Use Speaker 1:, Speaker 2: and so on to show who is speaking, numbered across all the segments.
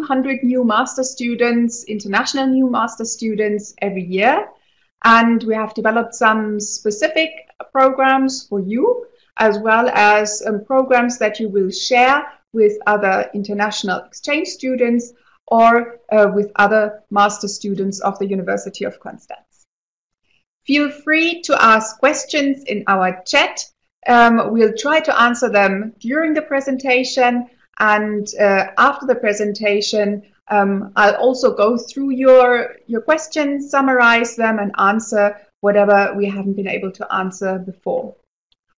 Speaker 1: 200 new master students, international new master students every year. And we have developed some specific programs for you, as well as programs that you will share with other international exchange students or with other master students of the University of Konstanz. Feel free to ask questions in our chat. We'll try to answer them during the presentation, and after the presentation, I'll also go through your questions, summarize them, and answer whatever we haven't been able to answer before.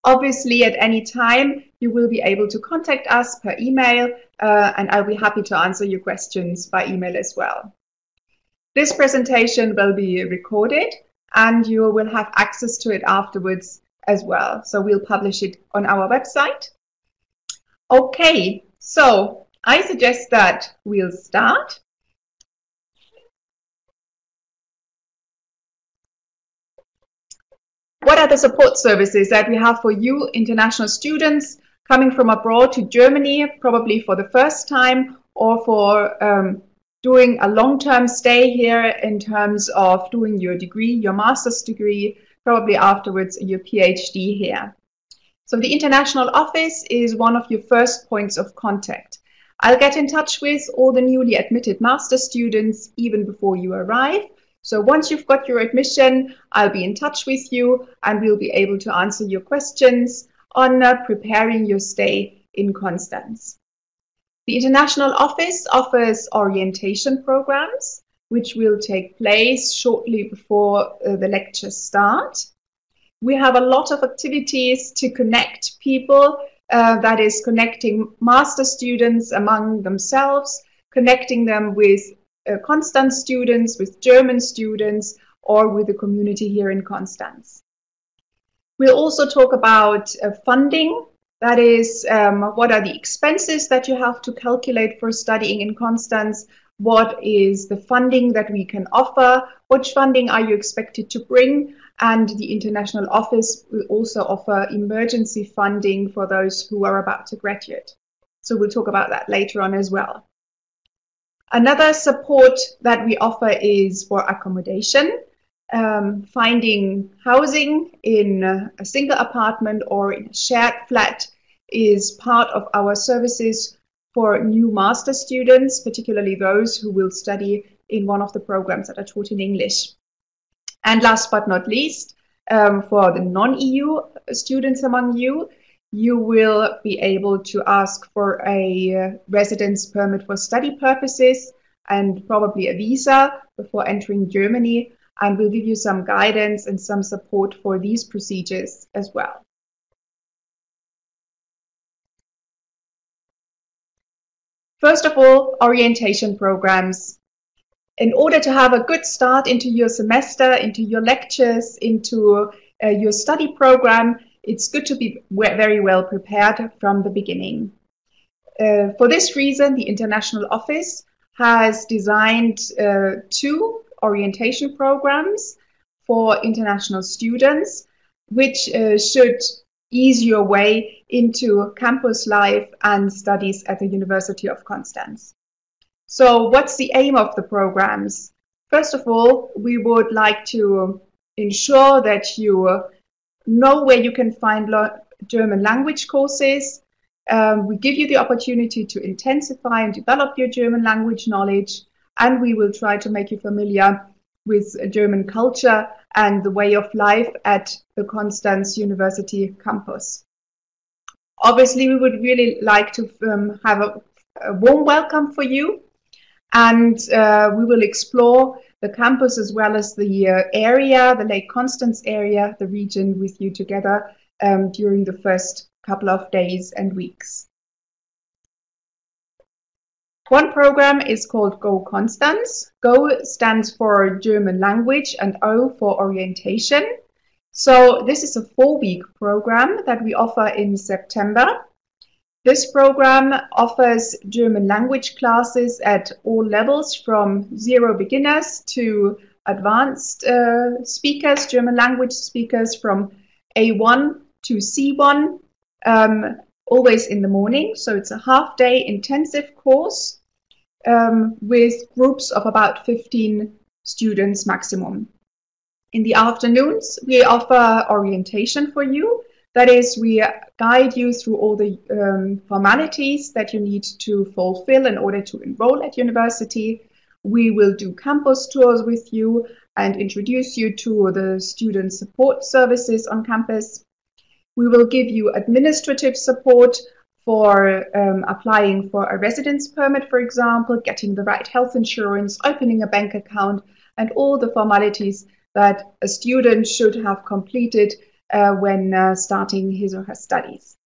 Speaker 1: Obviously, at any time, you will be able to contact us per email, and I'll be happy to answer your questions by email as well. This presentation will be recorded, and you will have access to it afterwards as well. So we'll publish it on our website. Okay, so I suggest that we'll start. What are the support services that we have for you international students coming from abroad to Germany, probably for the first time, or for doing a long-term stay here in terms of doing your degree, your master's degree, probably afterwards your PhD here. So the international office is one of your first points of contact. I'll get in touch with all the newly admitted master students even before you arrive. So once you've got your admission, I'll be in touch with you and we'll be able to answer your questions on preparing your stay in Konstanz. The international office offers orientation programs, which will take place shortly before the lectures start. We have a lot of activities to connect people, that is connecting master students among themselves, connecting them with Konstanz students, with German students, or with the community here in Konstanz. We'll also talk about funding. That is, what are the expenses that you have to calculate for studying in Konstanz? What is the funding that we can offer? Which funding are you expected to bring? And the international office will also offer emergency funding for those who are about to graduate. So we'll talk about that later on as well. Another support that we offer is for accommodation. Finding housing in a single apartment or in a shared flat is part of our services for new master students, particularly those who will study in one of the programs that are taught in English. And last but not least, for the non-EU students among you, you will be able to ask for a residence permit for study purposes and probably a visa before entering Germany. And we'll give you some guidance and some support for these procedures as well. First of all, orientation programs. In order to have a good start into your semester, into your lectures, into your study program, it's good to be very well prepared from the beginning. For this reason, the International Office has designed 2 orientation programs for international students, which should ease your way into campus life and studies at the University of Konstanz. So what's the aim of the programs? First of all, we would like to ensure that you know where you can find German language courses. We give you the opportunity to intensify and develop your German language knowledge, and we will try to make you familiar with German culture and the way of life at the Konstanz University campus. Obviously, we would really like to have a warm welcome for you, and we will explore the campus as well as the area, the Lake Constance area, the region with you together during the first couple of days and weeks. One program is called Go Constance. Go stands for German language and O for orientation. So this is a 4-week program that we offer in September. This program offers German language classes at all levels, from 0 beginners to advanced speakers, German language speakers, from A1 to C1, always in the morning. So it's a half-day intensive course. with groups of about 15 students maximum. In the afternoons, we offer orientation for you. That is, we guide you through all the formalities that you need to fulfill in order to enroll at university. We will do campus tours with you and introduce you to the student support services on campus. We will give you administrative support for applying for a residence permit, for example, getting the right health insurance, opening a bank account, and all the formalities that a student should have completed when starting his or her studies.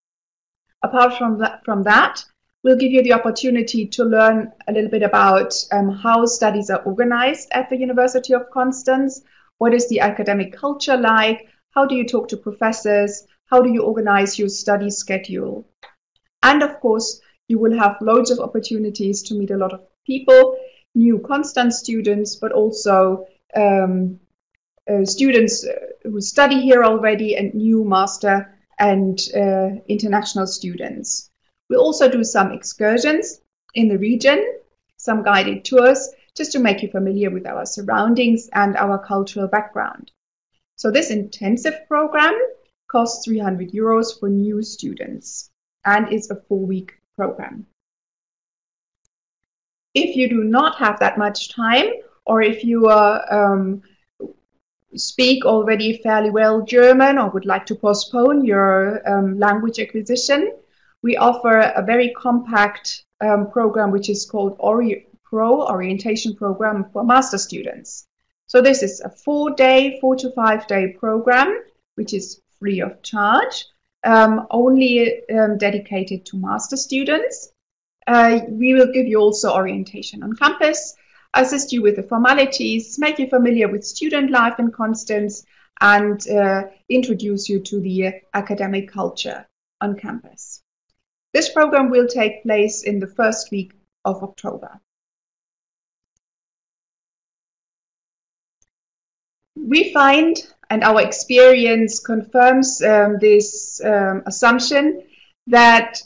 Speaker 1: Apart from that, we'll give you the opportunity to learn a little bit about how studies are organized at the University of Konstanz. What is the academic culture like? How do you talk to professors? How do you organize your study schedule? And of course, you will have loads of opportunities to meet a lot of people, new Konstanz students, but also students who study here already and new master and international students. We also do some excursions in the region, some guided tours, just to make you familiar with our surroundings and our cultural background. So this intensive program costs 300 euros for new students and is a 4-week program. If you do not have that much time, or if you speak already fairly well German or would like to postpone your language acquisition, we offer a very compact program which is called Orientation Program for Master students. So this is a 4 to 5 day program which is free of charge, only dedicated to master students. We will give you also orientation on campus, assist you with the formalities, make you familiar with student life in Konstanz, and introduce you to the academic culture on campus. This program will take place in the first week of October. We find, and our experience confirms this assumption, that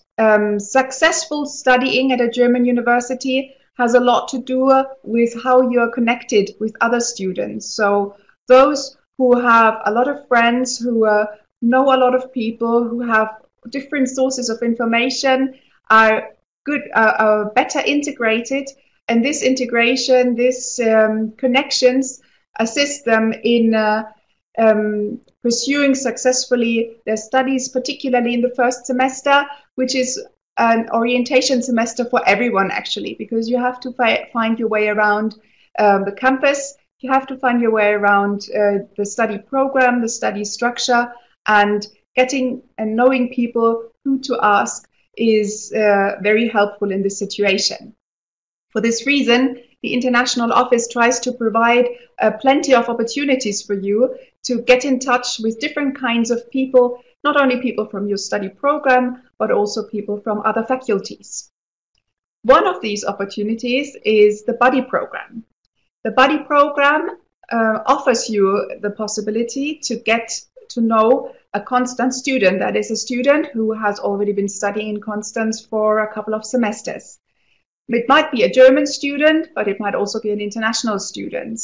Speaker 1: successful studying at a German university has a lot to do with how you're connected with other students. So those who have a lot of friends, who know a lot of people, who have different sources of information, are better integrated, and this integration, this connections assist them in pursuing successfully their studies, particularly in the first semester, which is an orientation semester for everyone actually, because you have to find your way around the campus, you have to find your way around the study program, the study structure, and getting and knowing people who to ask is very helpful in this situation. For this reason, the International Office tries to provide plenty of opportunities for you to get in touch with different kinds of people, not only people from your study program, but also people from other faculties. One of these opportunities is the buddy program. The buddy program offers you the possibility to get to know a Konstanz student, that is a student who has already been studying in Konstanz for a couple of semesters. It might be a German student, but it might also be an international student.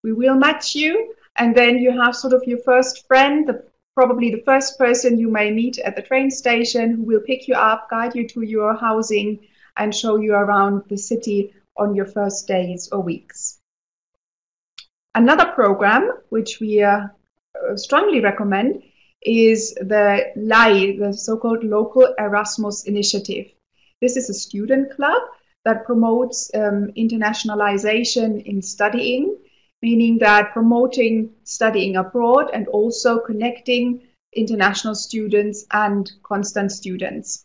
Speaker 1: We will match you, and then you have sort of your first friend, probably the first person you may meet at the train station, who will pick you up, guide you to your housing, and show you around the city on your first days or weeks. Another program which we strongly recommend is the LAI, the so-called Local Erasmus Initiative. This is a student club that promotes internationalization in studying, meaning that promoting studying abroad and also connecting international students and Konstanz students.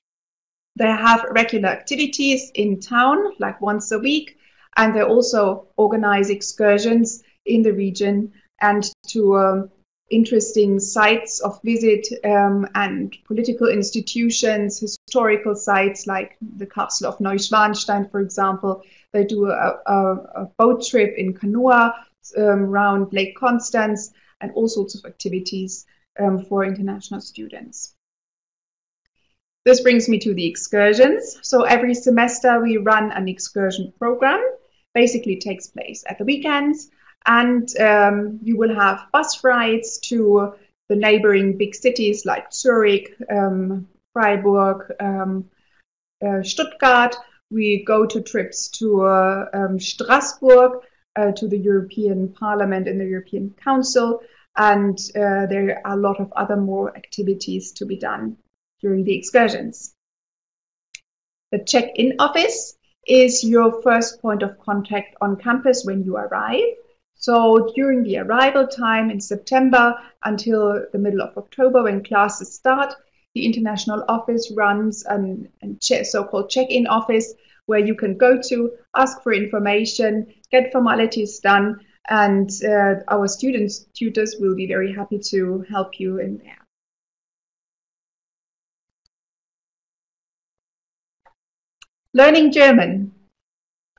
Speaker 1: They have regular activities in town, like once a week, and they also organize excursions in the region and to interesting sites of visit and political institutions, historical sites like the Castle of Neuschwanstein, for example. They do a boat trip in canoa around Lake Constance, and all sorts of activities for international students. This brings me to the excursions. So every semester we run an excursion program. Basically it takes place at the weekends, and you will have bus rides to the neighboring big cities like Zurich, Freiburg, Stuttgart. We go to trips to Strasbourg, to the European Parliament and the European Council, and there are a lot of other more activities to be done during the excursions. The check-in office is your first point of contact on campus when you arrive. So during the arrival time in September until the middle of October, when classes start, the International Office runs a so-called check-in office where you can go to, ask for information, get formalities done, and our tutors will be very happy to help you in there. Learning German.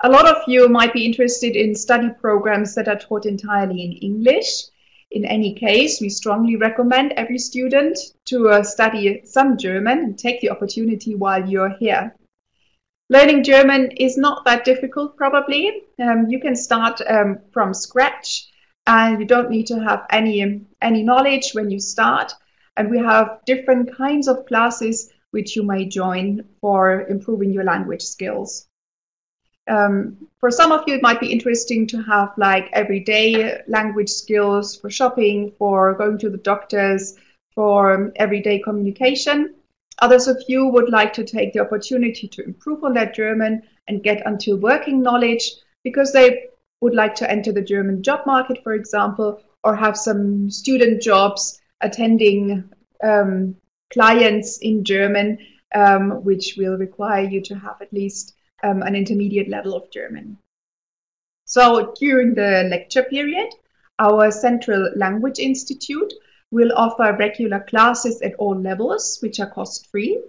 Speaker 1: A lot of you might be interested in study programs that are taught entirely in English. In any case, we strongly recommend every student to study some German and take the opportunity while you're here. Learning German is not that difficult, probably. You can start from scratch, and you don't need to have any knowledge when you start. And we have different kinds of classes which you may join for improving your language skills. For some of you, it might be interesting to have like everyday language skills for shopping, for going to the doctors, for everyday communication. Others of you would like to take the opportunity to improve on their German and get until working knowledge because they would like to enter the German job market, for example, or have some student jobs attending clients in German, which will require you to have at least an intermediate level of German. So during the lecture period, our Central Language Institute will offer regular classes at all levels, which are cost-free.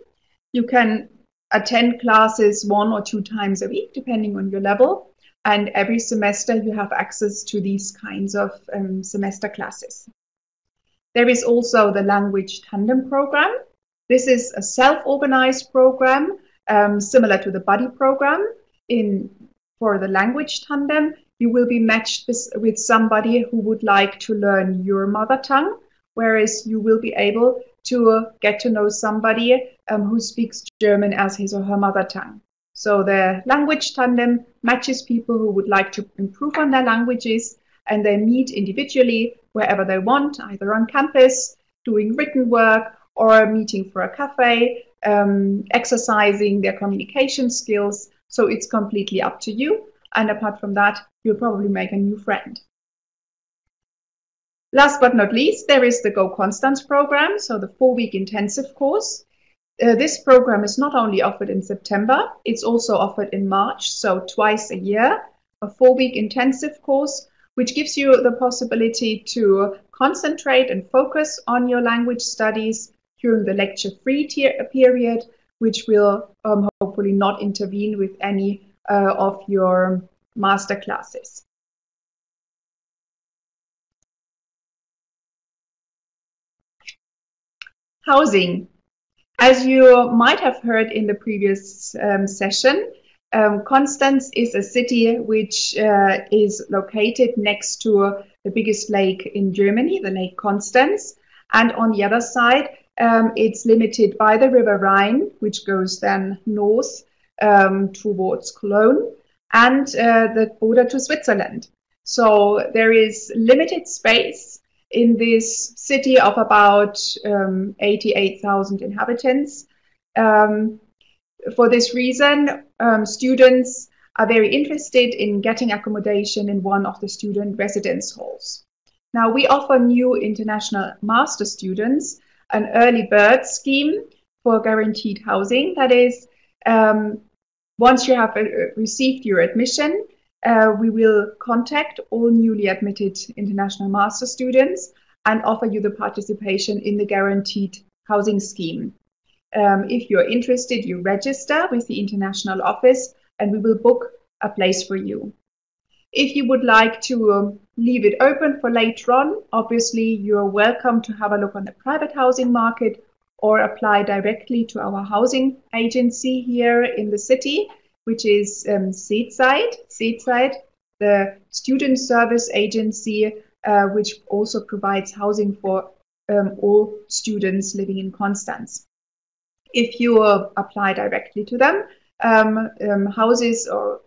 Speaker 1: You can attend classes 1 or 2 times a week, depending on your level. And every semester you have access to these kinds of semester classes. There is also the Language Tandem program. This is a self-organized program, similar to the buddy program. For the Language Tandem, you will be matched with somebody who would like to learn your mother tongue, whereas you will be able to get to know somebody who speaks German as his or her mother tongue. So the Language Tandem matches people who would like to improve on their languages, and they meet individually wherever they want, either on campus, doing written work, or meeting for a cafe, exercising their communication skills. So it's completely up to you. And apart from that, you'll probably make a new friend. Last but not least, there is the Go Constanz program, so the 4-week intensive course. This program is not only offered in September, it's also offered in March, so twice a year, a 4-week intensive course, which gives you the possibility to concentrate and focus on your language studies during the lecture-free period, which will hopefully not intervene with any of your master classes. Housing. As you might have heard in the previous session, Konstanz is a city which is located next to the biggest lake in Germany, the Lake Constance. And on the other side, it's limited by the River Rhine, which goes then north towards Cologne, and the border to Switzerland. So there is limited space in this city of about 88,000 inhabitants. For this reason, students are very interested in getting accommodation in one of the student residence halls. Now, we offer new international master students an early bird scheme for guaranteed housing. That is, once you have received your admission, we will contact all newly admitted international master students and offer you the participation in the guaranteed housing scheme. If you're interested, you register with the international office and we will book a place for you. If you would like to leave it open for later on, obviously you're welcome to have a look on the private housing market, or apply directly to our housing agency here in the city, which is Seezeit, the student service agency, which also provides housing for all students living in Konstanz. If you apply directly to them, houses or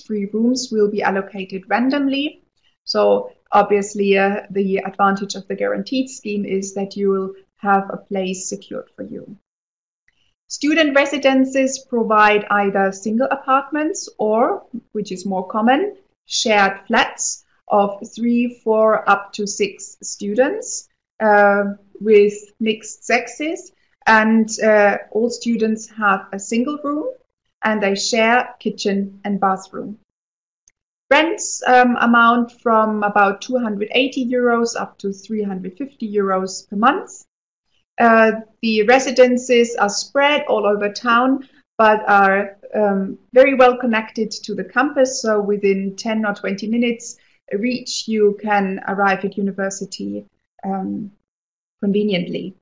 Speaker 1: free rooms will be allocated randomly. So obviously the advantage of the guaranteed scheme is that you will have a place secured for you. Student residences provide either single apartments or, which is more common, shared flats of 3, 4, up to 6 students with mixed sexes, and all students have a single room and they share kitchen and bathroom. Rents amount from about 280 euros up to 350 euros per month. The residences are spread all over town, but are very well connected to the campus. So within 10 or 20 minutes reach, you can arrive at university conveniently.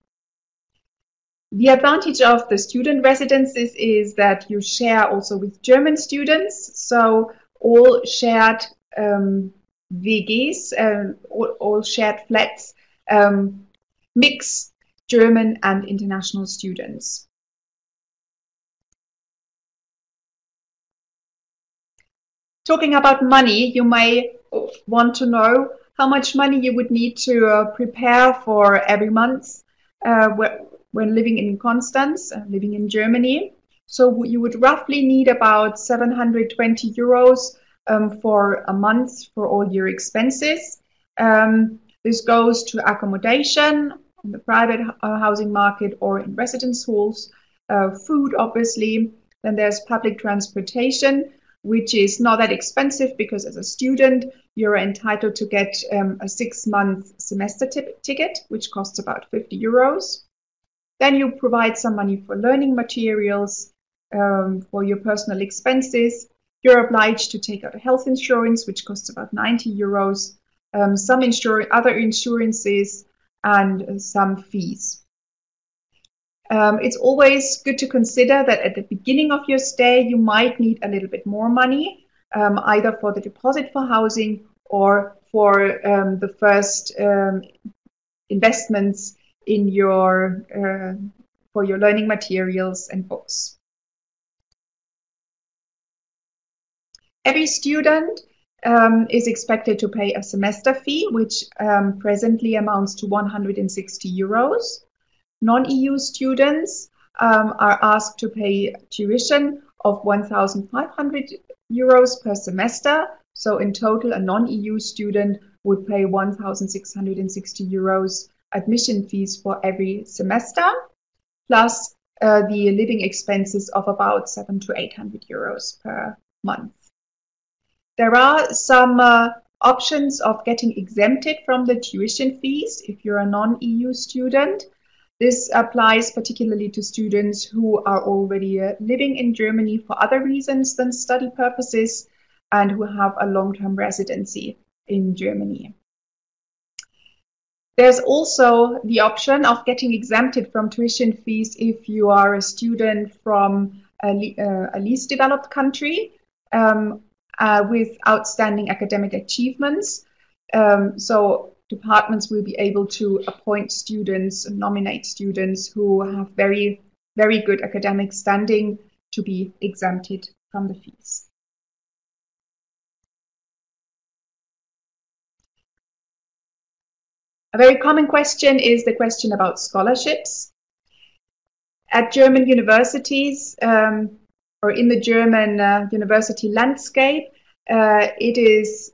Speaker 1: The advantage of the student residences is that you share also with German students. So all shared WGs, all shared flats mix German and international students. Talking about money, you may want to know how much money you would need to prepare for every month when living in Konstanz, living in Germany. So you would roughly need about 720 euros for a month for all your expenses. This goes to accommodation on the private housing market or in residence halls, food obviously. Then there's public transportation, which is not that expensive because as a student you're entitled to get a 6-month semester ticket, which costs about 50 euros. Then you provide some money for learning materials, for your personal expenses. You're obliged to take out a health insurance, which costs about 90 euros, some other insurances, and some fees. It's always good to consider that at the beginning of your stay, you might need a little bit more money, either for the deposit for housing or for the first investments in your for your learning materials and books. Every student is expected to pay a semester fee, which presently amounts to 160 euros. Non-EU students are asked to pay tuition of 1,500 euros per semester. So in total, a non-EU student would pay 1,660 euros admission fees for every semester, plus the living expenses of about 700 to 800 euros per month. There are some options of getting exempted from the tuition fees if you're a non-EU student. This applies particularly to students who are already living in Germany for other reasons than study purposes and who have a long-term residency in Germany. There's also the option of getting exempted from tuition fees if you are a student from a least developed country with outstanding academic achievements. So departments will be able to appoint students and nominate students who have very, very good academic standing to be exempted from the fees. A very common question is the question about scholarships. At German universities, or in the German university landscape, it is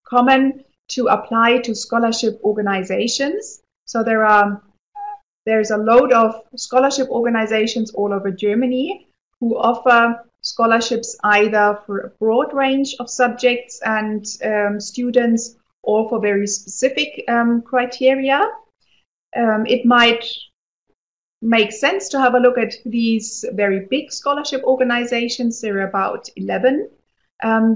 Speaker 1: common to apply to scholarship organizations. So there's a load of scholarship organizations all over Germany who offer scholarships either for a broad range of subjects and students or for very specific criteria. It might make sense to have a look at these very big scholarship organizations. There are about 11.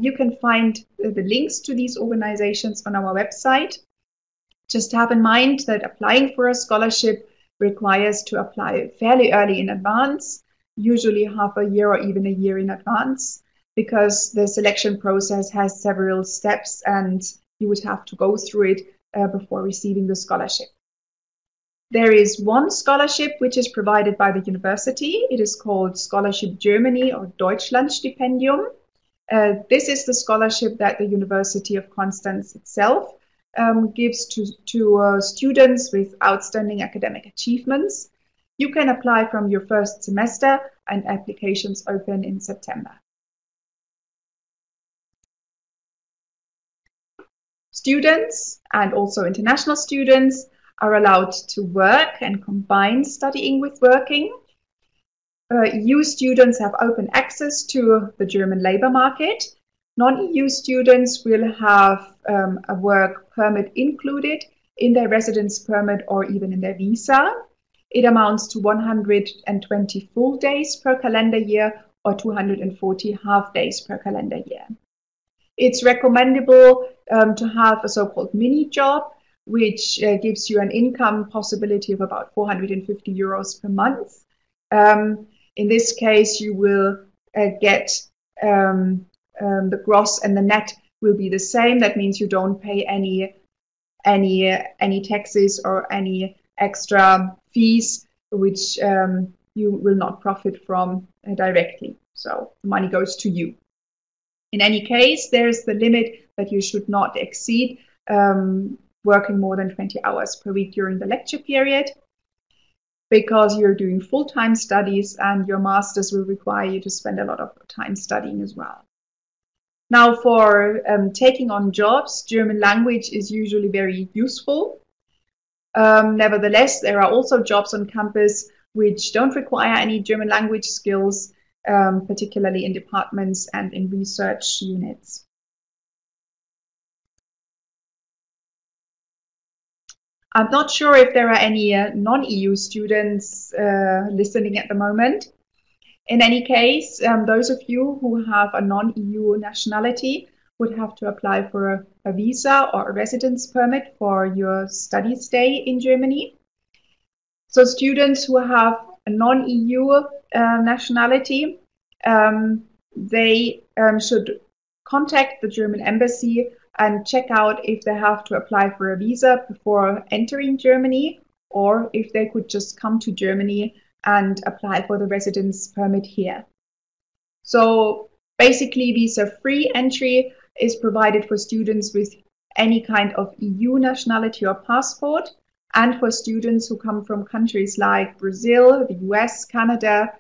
Speaker 1: You can find the links to these organizations on our website. Just have in mind that applying for a scholarship requires to apply fairly early in advance, usually half a year or even a year in advance, because the selection process has several steps and you would have to go through it before receiving the scholarship. There is one scholarship which is provided by the university. It is called Scholarship Germany or Deutschlandstipendium. This is the scholarship that the University of Konstanz itself gives to students with outstanding academic achievements. You can apply from your first semester and applications open in September. Students and also international students are allowed to work and combine studying with working. EU students have open access to the German labor market. Non-EU students will have a work permit included in their residence permit or even in their visa. It amounts to 120 full days per calendar year or 240 half days per calendar year. It's recommendable to have a so-called mini job, which gives you an income possibility of about 450 euros per month. In this case, you will get the gross and the net will be the same. That means you don't pay any taxes or any extra fees, which you will not profit from directly. So the money goes to you. In any case, there's the limit that you should not exceed working more than 20 hours per week during the lecture period, because you're doing full-time studies and your masters will require you to spend a lot of time studying as well. Now, for taking on jobs, German language is usually very useful. Nevertheless, there are also jobs on campus which don't require any German language skills, particularly in departments and in research units. I'm not sure if there are any non-EU students listening at the moment. In any case, those of you who have a non-EU nationality would have to apply for a visa or a residence permit for your study stay in Germany. So students who have a non-EU nationality, they should contact the German embassy and check out if they have to apply for a visa before entering Germany, or if they could just come to Germany and apply for the residence permit here. So basically, visa-free entry is provided for students with any kind of EU nationality or passport, and for students who come from countries like Brazil, the US, Canada,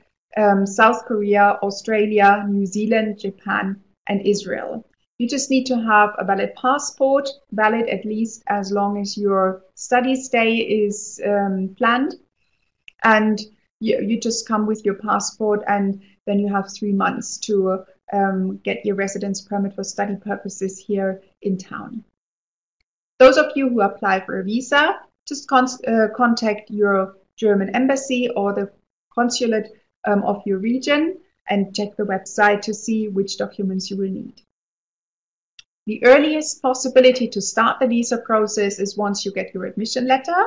Speaker 1: South Korea, Australia, New Zealand, Japan, and Israel. You just need to have a valid passport, valid at least as long as your study stay is planned. And you just come with your passport, and then you have 3 months to get your residence permit for study purposes here in town. Those of you who apply for a visa, just contact your German embassy or the consulate of your region and check the website to see which documents you will need. The earliest possibility to start the visa process is once you get your admission letter.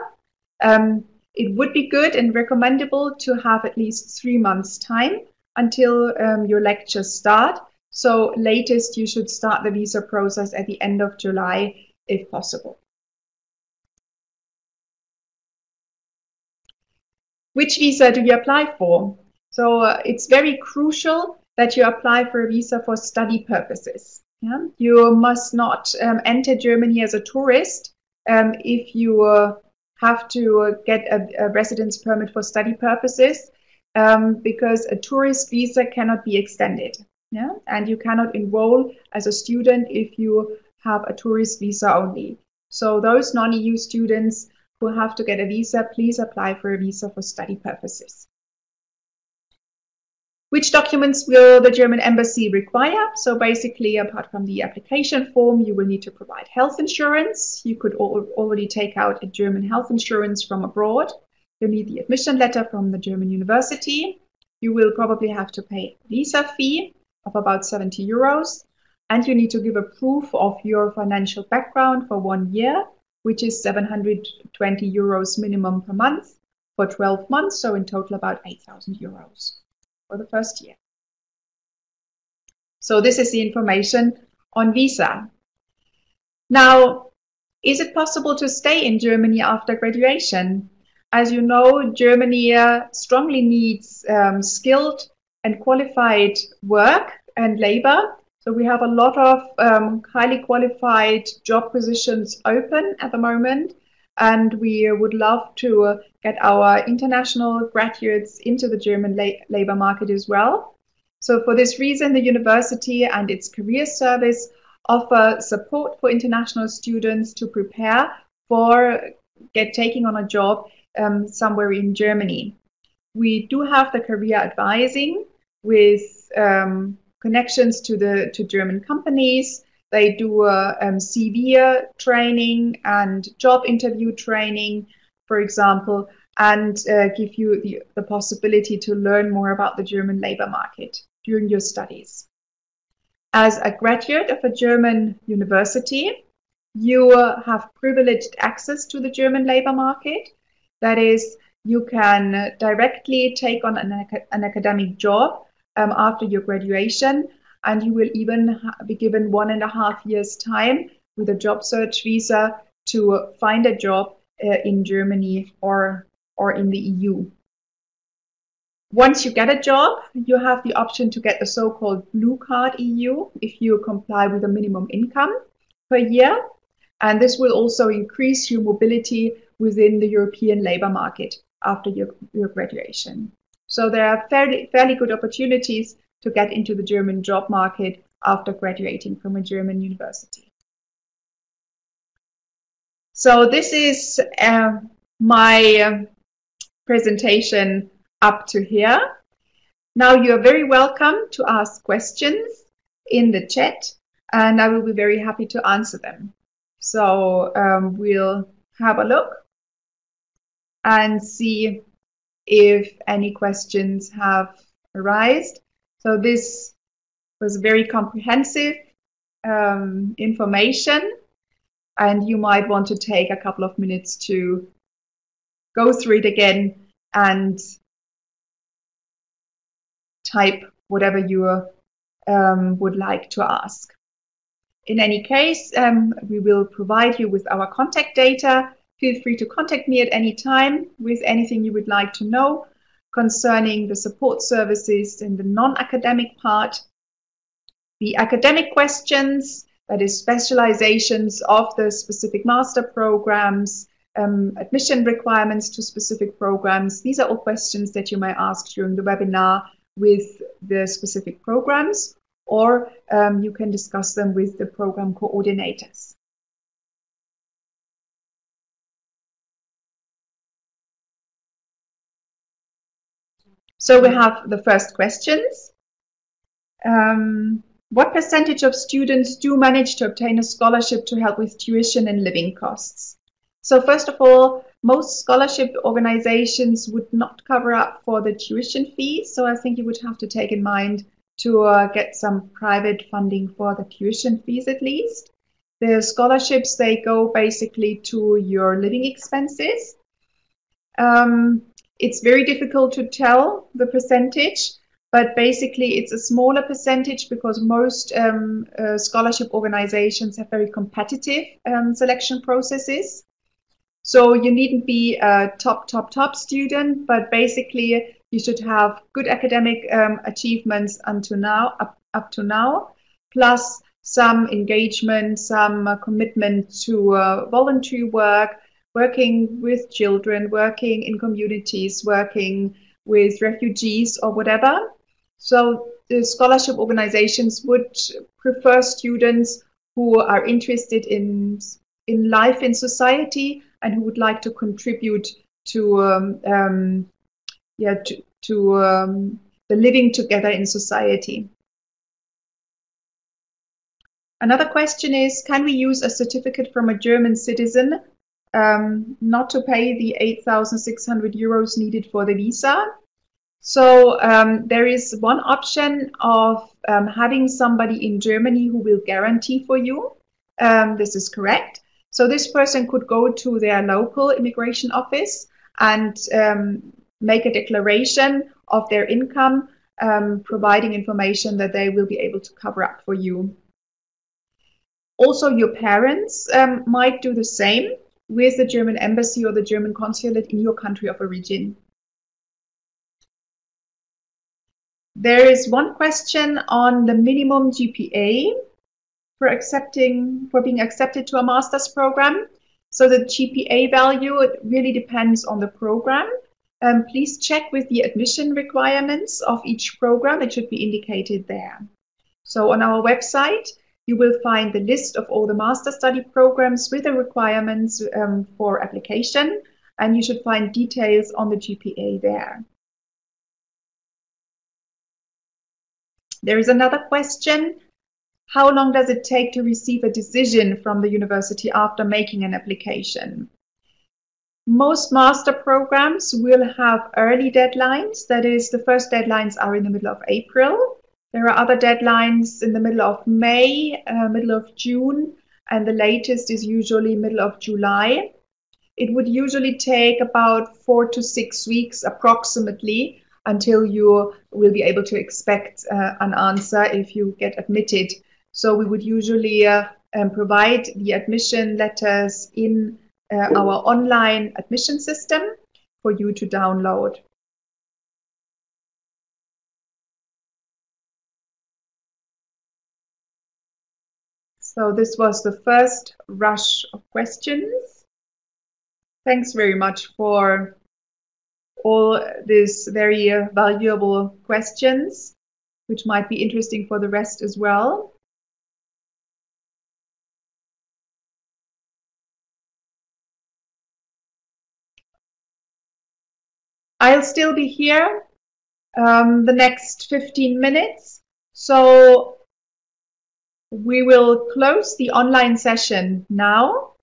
Speaker 1: It would be good and recommendable to have at least 3 months' time until your lectures start. So latest, you should start the visa process at the end of July, if possible. Which visa do you apply for? So it's very crucial that you apply for a visa for study purposes. Yeah? You must not enter Germany as a tourist if you have to get a residence permit for study purposes, because a tourist visa cannot be extended. Yeah? And you cannot enroll as a student if you have a tourist visa only. So those non-EU students who have to get a visa, please apply for a visa for study purposes. Which documents will the German embassy require? So basically, apart from the application form, you will need to provide health insurance. You could already take out a German health insurance from abroad. You'll need the admission letter from the German university. You will probably have to pay a visa fee of about 70 euros. And you need to give a proof of your financial background for 1 year, which is 720 euros minimum per month. for 12 months, so in total about 8,000 euros for the first year. So this is the information on visa. Now, is it possible to stay in Germany after graduation? As you know, Germany strongly needs skilled and qualified work and labor. So we have a lot of highly qualified job positions open at the moment, and we would love to get our international graduates into the German labor market as well. So for this reason, the university and its career service offer support for international students to prepare for taking on a job somewhere in Germany. We do have the career advising with connections to German companies. They do CV training and job interview training, for example, and give you the possibility to learn more about the German labor market during your studies. As a graduate of a German university, you have privileged access to the German labor market. That is, you can directly take on an academic job after your graduation, and you will even be given 1.5 years time with a job search visa to find a job in Germany or in the EU. Once you get a job, you have the option to get the so-called Blue Card EU if you comply with a minimum income per year. And this will also increase your mobility within the European labor market after your graduation. So there are fairly good opportunities to get into the German job market after graduating from a German university. So this is my presentation up to here. Now you are very welcome to ask questions in the chat, and I will be very happy to answer them. So we'll have a look and see if any questions have arisen. So this was very comprehensive information, and you might want to take a couple of minutes to go through it again and type whatever you would like to ask. In any case, we will provide you with our contact data. Feel free to contact me at any time with anything you would like to know concerning the support services in the non-academic part. The academic questions, that is specializations of the specific master programs, admission requirements to specific programs. These are all questions that you might ask during the webinar with the specific programs, or you can discuss them with the program coordinators. So we have the first questions. What percentage of students do manage to obtain a scholarship to help with tuition and living costs? So first of all, most scholarship organizations would not cover up for the tuition fees. So I think you would have to take in mind to get some private funding for the tuition fees at least. The scholarships, they go basically to your living expenses. It's very difficult to tell the percentage, but basically it's a smaller percentage because most scholarship organizations have very competitive selection processes. So you needn't be a top student, but basically you should have good academic achievements up to now, plus some engagement, some commitment to voluntary work, working with children, working in communities, working with refugees or whatever. So the scholarship organizations would prefer students who are interested in life in society and who would like to contribute to the living together in society. Another question is, can we use a certificate from a German citizen not to pay the 8,600 euros needed for the visa? So there is one option of having somebody in Germany who will guarantee for you. This is correct. So this person could go to their local immigration office and make a declaration of their income, providing information that they will be able to cover up for you. Also, your parents might do the same with the German embassy or the German consulate in your country of origin. There is one question on the minimum GPA for being accepted to a master's program. So the GPA value, it really depends on the program. Please check with the admission requirements of each program. It should be indicated there. So on our website, you will find the list of all the master study programs with the requirements for application, and you should find details on the GPA there. There is another question. How long does it take to receive a decision from the university after making an application? Most master programs will have early deadlines. That is, the first deadlines are in the middle of April. There are other deadlines in the middle of May, middle of June, and the latest is usually middle of July. It would usually take about 4 to 6 weeks approximately until you will be able to expect an answer if you get admitted. So we would usually provide the admission letters in our online admission system for you to download. So this was the first rush of questions. Thanks very much for all these very valuable questions, which might be interesting for the rest as well. I'll still be here the next 15 minutes. So we will close the online session now,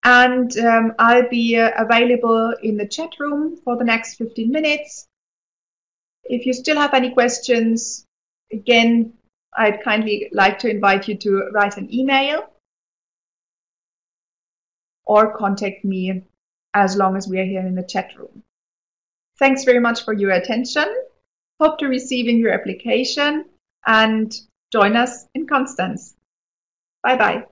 Speaker 1: and I'll be available in the chat room for the next 15 minutes. If you still have any questions, again, I'd kindly like to invite you to write an email or contact me as long as we are here in the chat room. Thanks very much for your attention. Hope to receiving your application and join us in Constanz. Bye-bye.